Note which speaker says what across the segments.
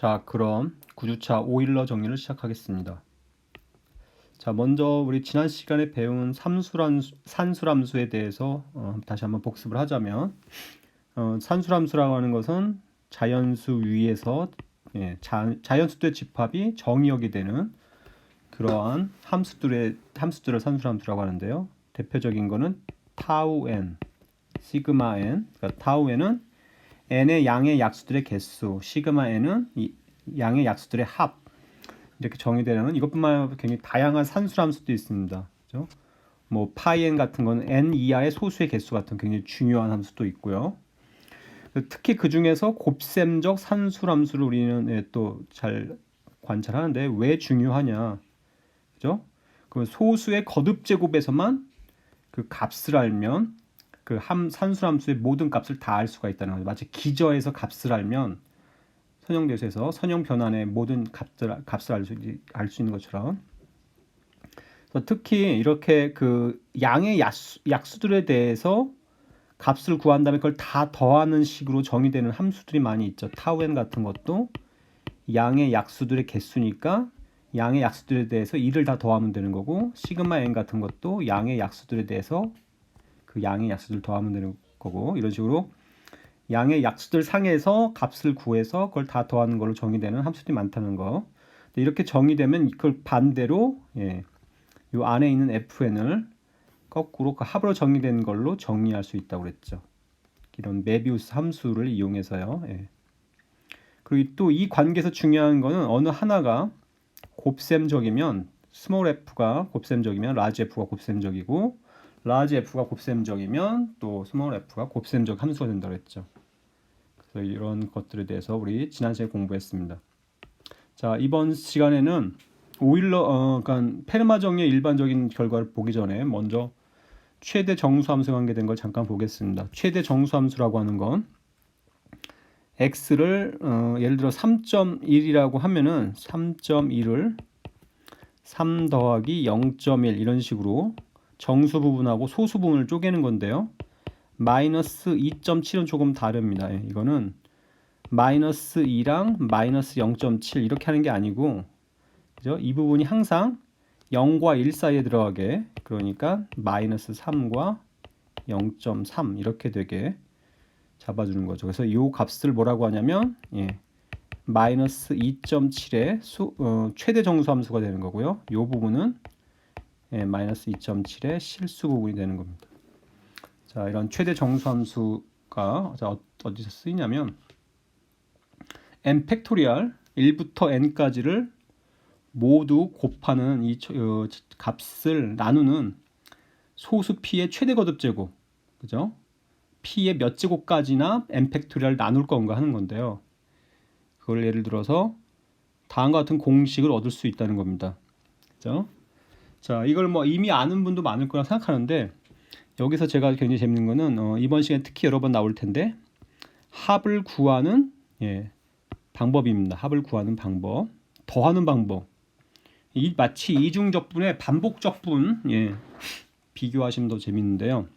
Speaker 1: 자, 그럼 9주차 오일러 정리를 시작하겠습니다. 자, 먼저 우리 지난 시간에 배운 산술함수에 대해서 다시 한번 복습을 하자면 산술함수라고 하는 것은 자연수 위에서 자연수들의 집합이 정의역이 되는 그러한 함수들을 산술함수라고 하는데요. 대표적인 거는 타우 n, 시그마 n, 그러니까 타우 n은 n의 양의 약수들의 개수, 시그마 n은 이 양의 약수들의 합, 이렇게 정의되는 이것뿐만 아니라 굉장히 다양한 산술함수도 있습니다. 그렇죠? 뭐 파이 n 같은 건 n 이하의 소수의 개수 같은 굉장히 중요한 함수도 있고요. 특히 그 중에서 곱셈적 산술함수를 우리는 또 잘 관찰하는데 왜 중요하냐, 그죠? 그 소수의 거듭 제곱에서만 그 값을 알면 그 산술함수의 모든 값을 다 알 수가 있다는 거죠. 마치 기저에서 값을 알면 선형대수에서 선형 변환의 모든 값을 알 수 있는 것처럼, 특히 이렇게 그 양의 약수들에 대해서 값을 구한 다음에 그걸 다 더하는 식으로 정의되는 함수들이 많이 있죠. 타우 n 같은 것도 양의 약수들의 개수니까 양의 약수들에 대해서 2를 다 더하면 되는 거고, 시그마 n 같은 것도 양의 약수들에 대해서 그 양의 약수들을 더하면 되는 거고, 이런 식으로 양의 약수들 상에서 값을 구해서 그걸 다 더하는 걸로 정의되는 함수들이 많다는 거. 이렇게 정의되면 이걸 반대로 이 안에 있는 fn을 거꾸로 그 합으로 정의된 걸로 정리할 수 있다고 그랬죠. 이런 메비우스 함수를 이용해서요. 그리고 또 이 관계에서 중요한 거는 어느 하나가 곱셈적이면 스몰 f가 곱셈적이면 라지 f가 곱셈적이고, 라지 f가 곱셈적이면 또 스몰 f가 곱셈적 함수가 된다고 했죠. 그래서 이런 것들에 대해서 우리 지난 시간에 공부했습니다. 자, 이번 시간에는 그러니까 페르마 정리의 일반적인 결과를 보기 전에 먼저 최대 정수함수 관계된 걸 잠깐 보겠습니다. 최대 정수함수라고 하는 건 x를 예를 들어 3.1이라고 하면은 3.1을 3 더하기 0.1 이런 식으로 정수 부분하고 소수 부분을 쪼개는 건데요. 마이너스 2.7은 조금 다릅니다. 이거는 마이너스 2랑 마이너스 0.7 이렇게 하는 게 아니고, 그죠? 이 부분이 항상 0과 1 사이에 들어가게, 그러니까 마이너스 3과 0.3 이렇게 되게 잡아주는 거죠. 그래서 이 값을 뭐라고 하냐면 마이너스 2.7의 최대 정수함수가 되는 거고요. 이 부분은 마이너스 2.7의 실수 부분이 되는 겁니다. 자, 이런 최대 정수함수가 어디서 쓰이냐면 n 팩토리얼 1부터 n까지를 모두 곱하는 이 값을 나누는 소수 p의 최대 거듭 제곱, 그죠? p의 몇 제곱까지나 n 팩토리얼 나눌 건가 하는 건데요. 그걸 예를 들어서 다음과 같은 공식을 얻을 수 있다는 겁니다. 그죠? 자, 이걸 뭐 이미 아는 분도 많을 거라 생각하는데, 여기서 제가 굉장히 재밌는 거는 이번 시간에 특히 여러 번 나올 텐데 합을 구하는 방법입니다. 합을 구하는 방법, 더하는 방법. 마치 이중적분의 반복적분 비교하시면 더 재밌는데요.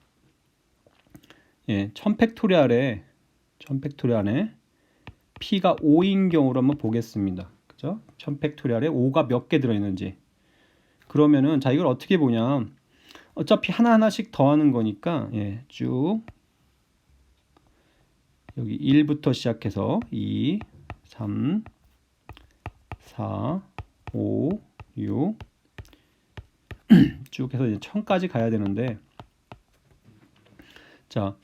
Speaker 1: 1000팩토리얼에 p가 5인 경우로 한번 보겠습니다. 그죠? 1000팩토리얼에 5가 몇 개 들어있는지. 그러면은 자, 이걸 어떻게 보냐, 어차피 하나하나씩 더하는 거니까 쭉 여기 1부터 시작해서 2, 3, 4, 5, 6 쭉 해서 이제 1000까지 가야 되는데, 자,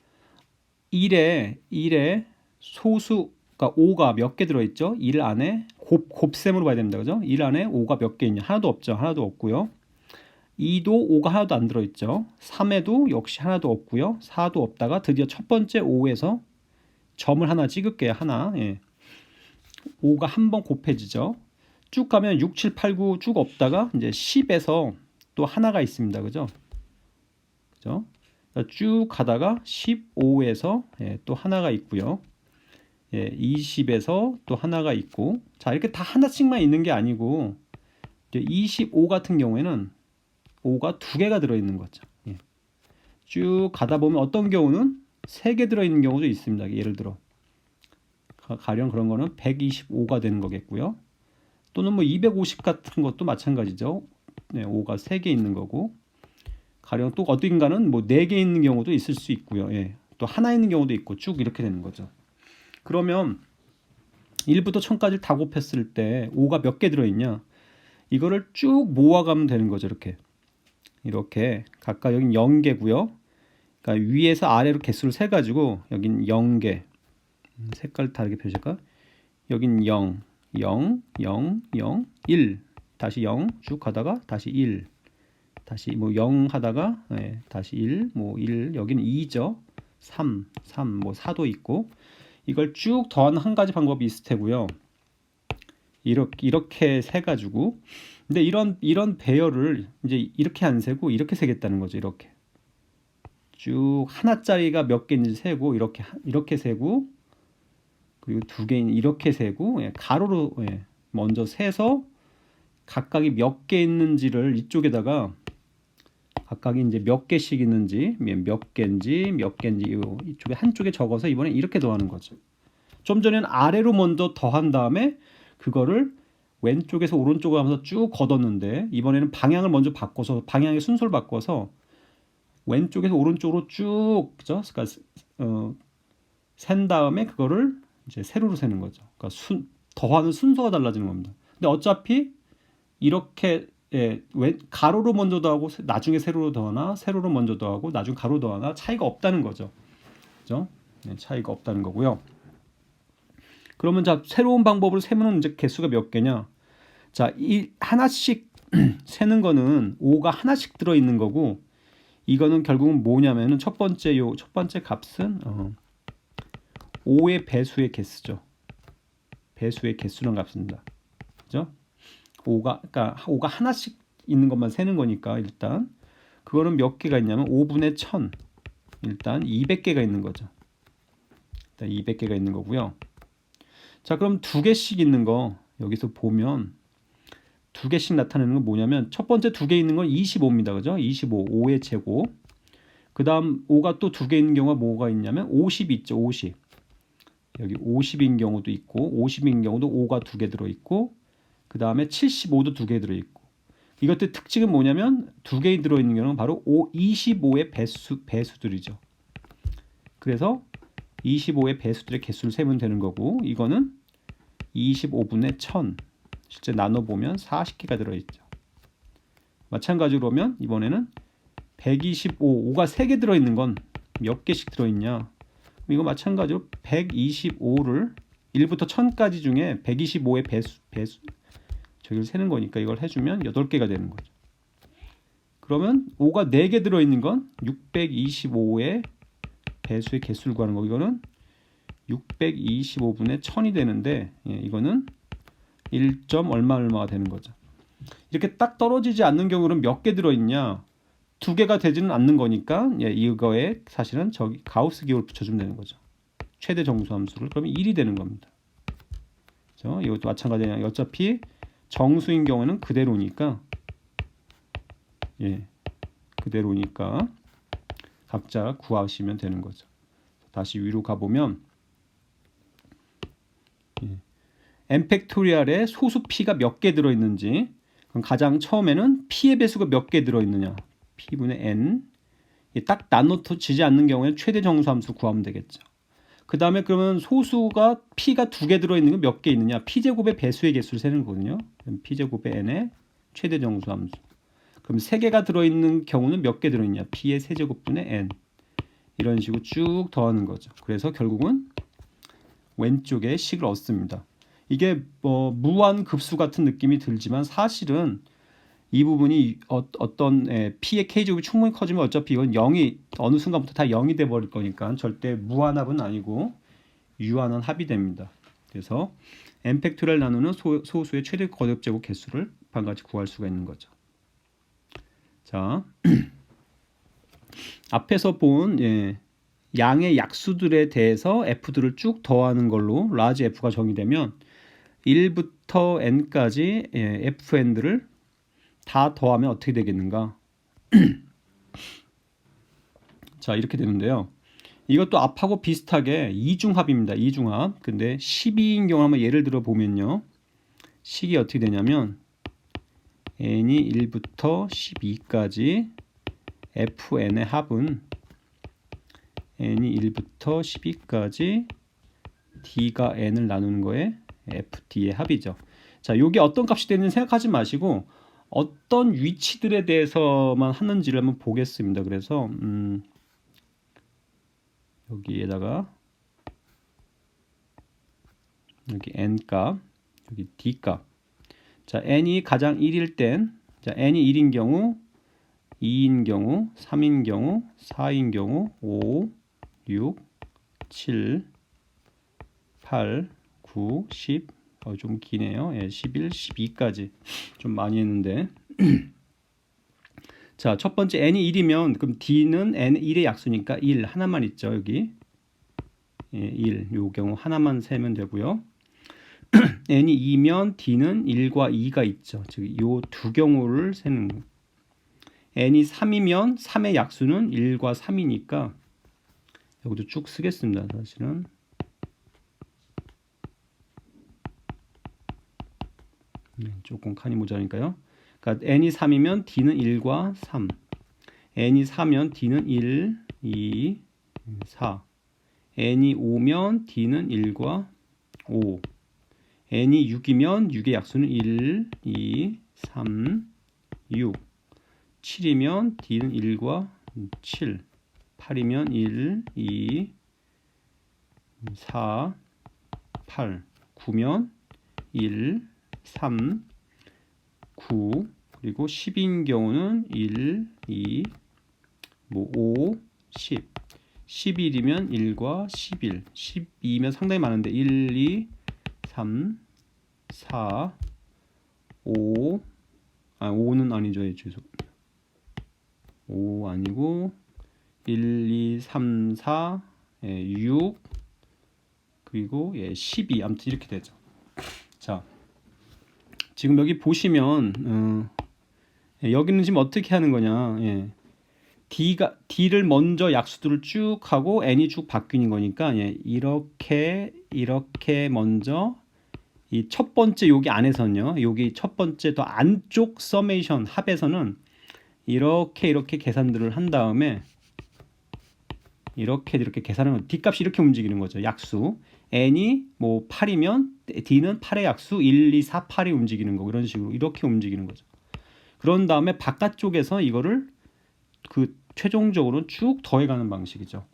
Speaker 1: 1에 소수, 그러니까 5가 몇 개 들어있죠? 1 안에 곱셈으로 봐야 됩니다. 그죠? 1 안에 5가 몇 개 있냐? 하나도 없죠. 하나도 없고요. 2도 5가 하나도 안 들어있죠. 3에도 역시 하나도 없고요. 4도 없다가 드디어 첫 번째 5에서 점을 하나 찍을게요. 하나. 5가 한 번 곱해지죠. 쭉 가면 6, 7, 8, 9 쭉 없다가 이제 10에서 또 하나가 있습니다. 그죠? 그죠? 쭉 가다가 15에서 또 하나가 있고요. 20에서 또 하나가 있고, 자, 이렇게 다 하나씩만 있는 게 아니고, 25 같은 경우에는 5가 2개가 들어있는 거죠. 쭉 가다 보면 어떤 경우는 3개 들어있는 경우도 있습니다. 예를 들어 가령 그런 거는 125가 되는 거겠고요. 또는 뭐 250 같은 것도 마찬가지죠. 네, 5가 3개 있는 거고, 가령 또 어딘가는 뭐 4개 있는 경우도 있을 수 있고요. 예. 또 하나 있는 경우도 있고 쭉 이렇게 되는 거죠. 그러면 1부터 1000까지 다 곱했을 때 5가 몇 개 들어있냐? 이거를 쭉 모아가면 되는 거죠. 이렇게 각각 여긴 0개고요. 그러니까 위에서 아래로 개수를 세가지고 여긴 0개, 색깔 다르게 표시할까? 여긴 0, 0, 0, 0, 1, 다시 0 쭉 가다가 다시 1, 다시 뭐 0 하다가 다시 1, 뭐 1, 여기는 2죠. 3, 3, 뭐 4도 있고, 이걸 쭉 더하는 한 가지 방법이 있을 테고요. 이렇게 세 가지고, 근데 이런 배열을 이제 이렇게 안 세고 이렇게 세겠다는 거죠. 이렇게 쭉 하나짜리가 몇 개인지 세고, 이렇게 세고, 그리고 2개인 이렇게 세고, 가로로 먼저 세서 각각이 몇 개 있는지를 이쪽에다가 각각이 이제 몇 개씩 있는지, 몇 개인지 이쪽에 한쪽에 적어서 이번에 이렇게 더하는 거죠. 좀 전에는 아래로 먼저 더한 다음에 그거를 왼쪽에서 오른쪽으로 하면서 쭉 걷었는데, 이번에는 방향을 먼저 바꿔서, 방향의 순서를 바꿔서 왼쪽에서 오른쪽으로 쭉, 그죠? 그러니까 센 다음에 그거를 이제 세로로 세는 거죠. 그러니까 더하는 순서가 달라지는 겁니다. 근데 어차피 이렇게 가로로 먼저 더하고 나중에 세로로 더하나, 세로로 먼저 더하고 나중에 가로 더하나 차이가 없다는 거죠. 그죠? 차이가 없다는 거고요. 그러면 자, 새로운 방법으로 세면 이제 개수가 몇 개냐? 자, 이 하나씩 세는 거는 5가 하나씩 들어 있는 거고, 이거는 결국은 뭐냐면은 첫 번째 값은 5의 배수의 개수죠. 배수의 개수란 값입니다. 그죠? 그러니까 5가 하나씩 있는 것만 세는 거니까, 일단 그거는 몇 개가 있냐면 5분의 1000, 일단 200개가 있는 거죠. 일단 200개가 있는 거고요. 자, 그럼 2개씩 있는 거 여기서 보면 2개씩 나타내는 건 뭐냐면, 첫 번째 2개 있는 건 25입니다. 그죠? 25, 5의 제곱. 그 다음 5가 또 2개 있는 경우가 뭐가 있냐면 50 있죠. 50. 여기 50인 경우도 있고, 50인 경우도 5가 2개 들어있고, 그 다음에 75도 2개 들어있고. 이것들 특징은 뭐냐면 2개 들어있는 경우는 바로 25의 배수들이죠. 그래서 25의 배수들의 개수를 세면 되는 거고, 이거는 25분의 1000, 실제 나눠보면 40개가 들어있죠. 마찬가지로 보면 이번에는 125, 5가 3개 들어있는 건 몇 개씩 들어있냐? 이거 마찬가지로 125를 1부터 1000까지 중에 125의 배수 저기를 세는 거니까 이걸 해주면 8개가 되는 거죠. 그러면 5가 4개 들어있는 건 625의 배수의 개수를 구하는 거. 이거는 625분의 1000이 되는데, 이거는 1. 얼마가 되는 거죠. 이렇게 딱 떨어지지 않는 경우는 몇 개 들어있냐? 2개가 되지는 않는 거니까, 이거에 사실은 저기 가우스 기호를 붙여주면 되는 거죠. 최대 정수함수를. 그러면 1이 되는 겁니다. 그렇죠? 이것도 마찬가지예요. 어차피 정수인 경우는 그대로니까, 그대로니까 각자 구하시면 되는 거죠. 다시 위로 가보면 n 팩토리얼에 소수 p가 몇 개 들어있는지, 그럼 가장 처음에는 p의 배수가 몇 개 들어있느냐, p분의 n, 딱 나눠지지 않는 경우에는 최대 정수함수 구하면 되겠죠. 그 다음에 그러면 소수가 p가 2개 들어있는 건 몇 개 있느냐, p제곱의 배수의 개수를 세는 거거든요. p제곱의 n의 최대 정수함수. 그럼 3개가 들어있는 경우는 몇 개 들어있냐, p의 세제곱분의 n. 이런 식으로 쭉 더하는 거죠. 그래서 결국은 왼쪽에 식을 얻습니다. 이게 뭐 무한 급수 같은 느낌이 들지만, 사실은 이 부분이 어떤 p의 k제곱이 충분히 커지면 어차피 이건 0이 어느 순간부터 다 0이 돼 버릴 거니까 절대 무한합은 아니고 유한한 합이 됩니다. 그래서 n 팩토리얼 나누는 소수의 최대 거듭제곱 개수를 반같이 구할 수가 있는 거죠. 자, 앞에서 본 양의 약수들에 대해서 f들을 쭉 더하는 걸로 라지 f가 정의되면 1부터 n까지 fn들을 다 더하면 어떻게 되겠는가? 자, 이렇게 되는데요. 이것도 앞하고 비슷하게 이중합입니다. 이중합. 근데 12인 경우 한번 예를 들어 보면요. 식이 어떻게 되냐면 n이 1부터 12까지 fn의 합은 n이 1부터 12까지 d가 n을 나누는 거에 fd의 합이죠. 자, 요게 어떤 값이 되는지 생각하지 마시고 어떤 위치들에 대해서만 하는지를 한번 보겠습니다. 그래서 여기에다가 여기 n값, 여기 d값. 자, n이 가장 1일 땐, 자, n이 1인 경우, 2인 경우, 3인 경우, 4인 경우, 5, 6, 7, 8, 9, 10, 좀 기네요. 예, 11, 12까지 좀 많이 했는데. 자, 첫 번째 n이 1이면 그럼 d는 n 1의 약수니까 1 하나만 있죠. 여기 예, 1, 요 경우 하나만 세면 되고요. n이 2면 d는 1과 2가 있죠. 즉 요 두 경우를 세는 거예요. n이 3이면 3의 약수는 1과 3이니까 여기도 쭉 쓰겠습니다. 사실은 조금 칸이 모자라니까요. 그러니까 n이 3이면 d는 1과 3, n이 4면 d는 1, 2, 4, n이 5면 d는 1과 5, n이 6이면 6의 약수는 1, 2, 3, 6, 7이면 d는 1과 7, 8이면 1, 2, 4, 8, 9면 1, 3, 9, 그리고 10인 경우는 1, 2, 5, 10, 11이면 1과 11, 12면 상당히 많은데 1, 2, 3, 4, 5, 5는 아니죠. 죄송합니다. 5 아니고 1, 2, 3, 4, 6, 그리고 12, 아무튼 이렇게 되죠. 자, 지금 여기 보시면 여기는 지금 어떻게 하는 거냐? D를 먼저 약수들을 쭉 하고 n이 쭉 바뀌는 거니까 이렇게 먼저 이 첫 번째 여기 안에서는요. 여기 첫 번째 더 안쪽 서메이션 합에서는 이렇게 계산들을 한 다음에 이렇게 계산하면 D값이 이렇게 움직이는 거죠. 약수. n이 뭐 8이면 D는 8의 약수 1, 2, 4, 8이 움직이는 거고 이런 식으로 이렇게 움직이는 거죠. 그런 다음에 바깥쪽에서 이거를 그 최종적으로 쭉 더해가는 방식이죠.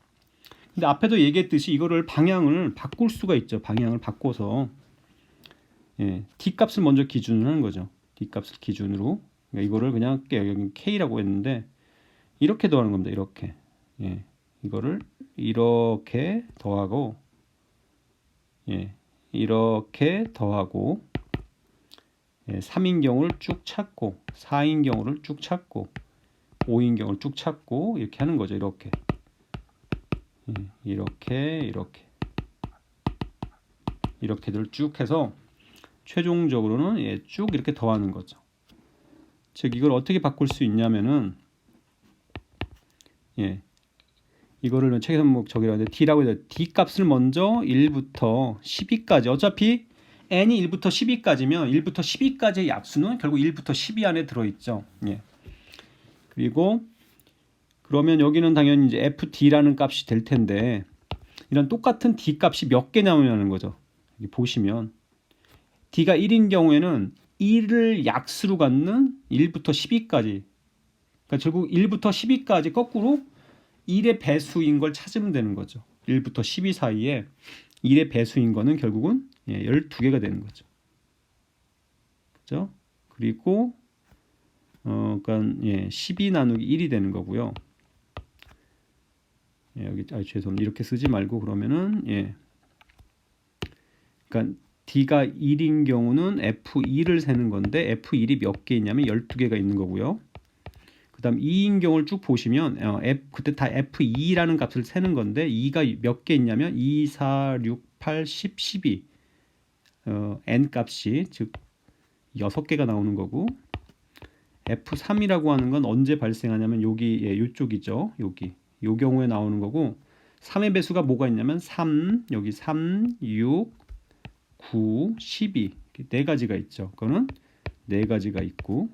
Speaker 1: 근데 앞에도 얘기했듯이 이거를 방향을 바꿀 수가 있죠. 방향을 바꿔서 D값을 먼저 기준으로 하는 거죠. D값을 기준으로. 그러니까 이거를 그냥 여기 K라고 했는데 이렇게 더하는 겁니다. 이렇게. 이거를 이렇게 더하고 이렇게 더하고 3인 경우를 쭉 찾고 4인 경우를 쭉 찾고 5인 경우를 쭉 찾고 이렇게 하는 거죠. 이렇게들 쭉 해서 최종적으로는 쭉 이렇게 더하는 거죠. 즉 이걸 어떻게 바꿀 수 있냐면은 이거를 책에서 뭐 저기라고 하는데 D라고 해서 D 값을 먼저 1부터 12까지 어차피 n이 1부터 12까지면 1부터 12까지의 약수는 결국 1부터 12 안에 들어있죠. 그리고 그러면 여기는 당연히 이제 FD라는 값이 될 텐데 이런 똑같은 D 값이 몇 개 나오냐는 거죠. 여기 보시면 D가 1인 경우에는 1을 약수로 갖는 1부터 12까지 그러니까 결국 1부터 12까지 거꾸로 1의 배수인 걸 찾으면 되는 거죠. 1부터 12 사이에 1의 배수인 거는 결국은 12개가 되는 거죠. 그죠? 그리고 그러니까 12 나누기 1이 되는 거고요. 여기 죄송합니다. 이렇게 쓰지 말고 그러면은 그러니까 D가 1인 경우는 F2를 세는 건데 F1이 몇 개 있냐면 12개가 있는 거고요. 그 다음 2인 경우를 쭉 보시면 그때 다 F2라는 값을 세는 건데 2가 몇 개 있냐면 2, 4, 6, 8, 10, 12 n 값이 즉 6개가 나오는 거고 F3이라고 하는 건 언제 발생하냐면 여기 요쪽이죠. 여기 요 경우에 나오는 거고 3의 배수가 뭐가 있냐면 3, 여기 3, 6, 9, 12 네 가지가 있죠. 그거는 네 가지가 있고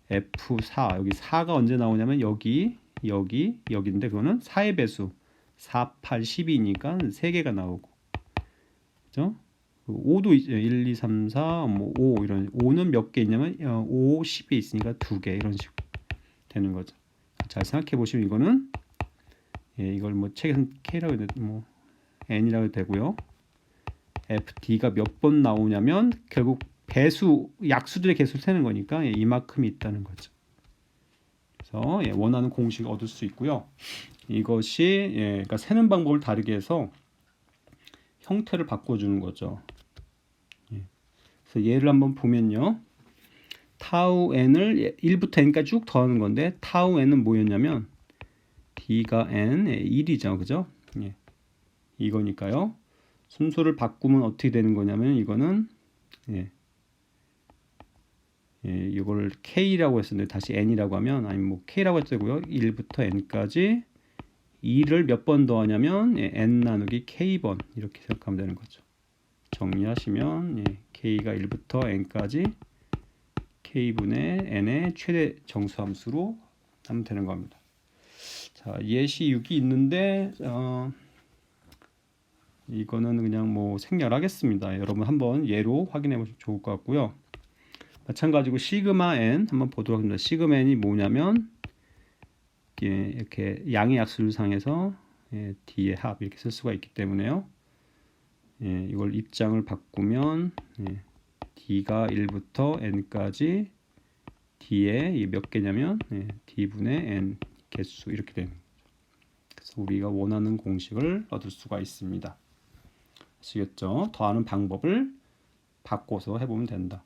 Speaker 1: F4 여기 4가 언제 나오냐면 여기인데 그거는 4의 배수 4, 8, 12니까 3개가 나오고 그죠? 5도 1, 2, 3, 4, 뭐 5 이런 5는 몇 개 있냐면 5, 10이 있으니까 2개 이런 식으로 되는 거죠. 잘 생각해 보시면 이거는 이걸 뭐 책에서는 K라고 해도 뭐 N이라고 해도 되고요. FD가 몇 번 나오냐면 결국 배수 약수들의 개수를 세는 거니까 이만큼이 있다는 거죠. 그래서 원하는 공식을 얻을 수 있고요. 이것이 그러니까 세는 방법을 다르게 해서 형태를 바꿔주는 거죠. 그래서 얘를 한번 보면요. 타우 n을 1부터 n까지 쭉 더하는 건데 타우 n은 뭐였냐면 d가 n 1이죠. 그죠? 이거니까요. 순서를 바꾸면 어떻게 되는 거냐면 이거는 이걸 k라고 했었는데 다시 n이라고 하면 아니면 뭐 k라고 해도 되고요. 1부터 n까지 2를 몇 번 더하냐면 n 나누기 k번 이렇게 생각하면 되는 거죠. 정리하시면 k가 1부터 n까지 k분의 n의 최대 정수함수로 하면 되는 겁니다. 자, 예시 6이 있는데 이거는 그냥 뭐 생략하겠습니다. 여러분 한번 예로 확인해 보시면 좋을 것 같고요. 마찬가지로 시그마 n 한번 보도록 합니다. 시그마 n이 뭐냐면 이렇게 양의 약수를 상해서 d의 합 이렇게 쓸 수가 있기 때문에요. 이걸 입장을 바꾸면 d가 1부터 n까지 d의 몇 개냐면 d분의 n 개수 이렇게 되는 거죠. 그래서 우리가 원하는 공식을 얻을 수가 있습니다. 아시겠죠? 더하는 방법을 바꿔서 해보면 된다.